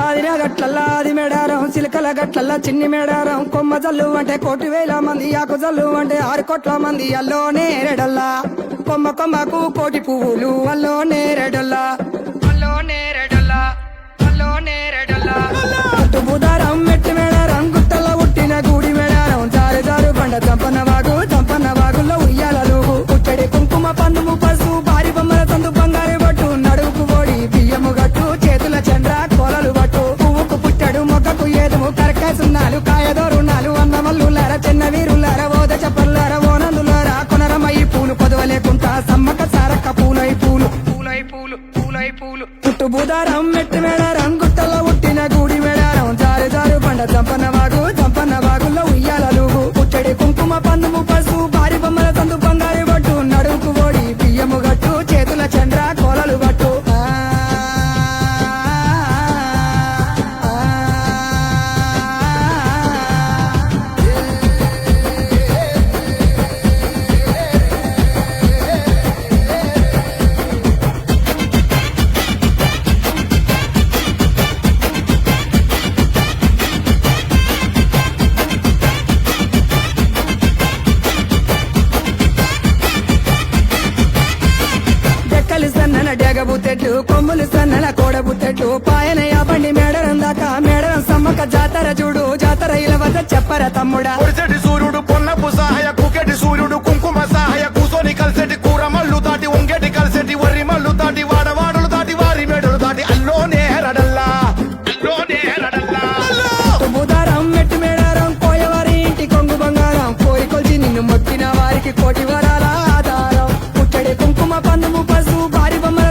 ఆదిరా గట్లల్లా ఆది మేడారం చిలకల గట్లల్లా చిన్ని మేడారం కొమ్మ జల్లు అంటే 1,000,000 మంది ఆకు జల్లు అంటే 6 కోట్ల మంది అల్లో నేరెడల్లా కొమ్మ కొమ్మకు 1,000,000 పువ్వులు అల్లో నేరెడల్లా అల్లో నేరెడల్లా అల్లో నేరెడల్లా బుధారం మెట్టి మేడారం గుట్టల ఉట్టిన గూడి మేడారం జారు జారు బండ చంపన్న వాగుల్లో ఉయ్యాలలు పుట్టడి కుంకుమ పందుము పసుపు భారీ బొమ్మల సందు బంగారు బట్టు నడువుకు ఓడి బియ్యము గట్టు చేతుల చంద్ర కోలలు బట్టు పువ్వుకు పుట్టడు మొక్కకు ఏదుము కరకాయ సున్నాలు కాయదోరున్నాలు అన్నమల్లులార చిన్న వీరులార ఓద చప్పల్లార ఓనందులార కొనరమయ్యి పూలు పొదవలేకుంటా సమ్మక సారక్క పూలై పూలు పుట్టు బుధారం మెట్టి మేడారం గుట్టలో ఉట్టిన గూడి మేడారం జారు జారు బండ చంపన్న వాగుల్లో ఉయ్యాలలు పుట్టడి కుంకుమ పందుము పసుపు భారీ బొమ్మల సందు బంగారు బట్టు నడువుకు ఓడి బియ్యము గట్టు చేతుల చంద్ర కోలలు బట్టు డెగబుత్తెట్లు కొమ్ములు సన్నల కోడబుత్తెట్లు పాయనయ్య బండి మేడరం దాకా మేడరం సమ్మక్క జాతర చూడు జాతర ఇలా వద్ద చెప్పర తమ్ముడా సూర్యుడు పొన్నపు సహాయ కుకెటి సూర్యుడు కుంకుమ సహాయ కూసోని కలిసెటి కూర మల్లు దాటి ఉంగెటి కలిసెటి వర్రి మల్లు దాటి వాడవాడలు దాటి వారి మేడలు దాటి అల్లోనే రడల్లా బుధారం మెట్టు మేడారం కోయవారి ఇంటి కొంగు బంగారం కోరి కొలిచి నిన్ను మొక్కిన వారికి 1,000,000 వరాల ఆధారం పుట్టడి కుంకుమ పందుము పసుపు భారీ బొమ్మ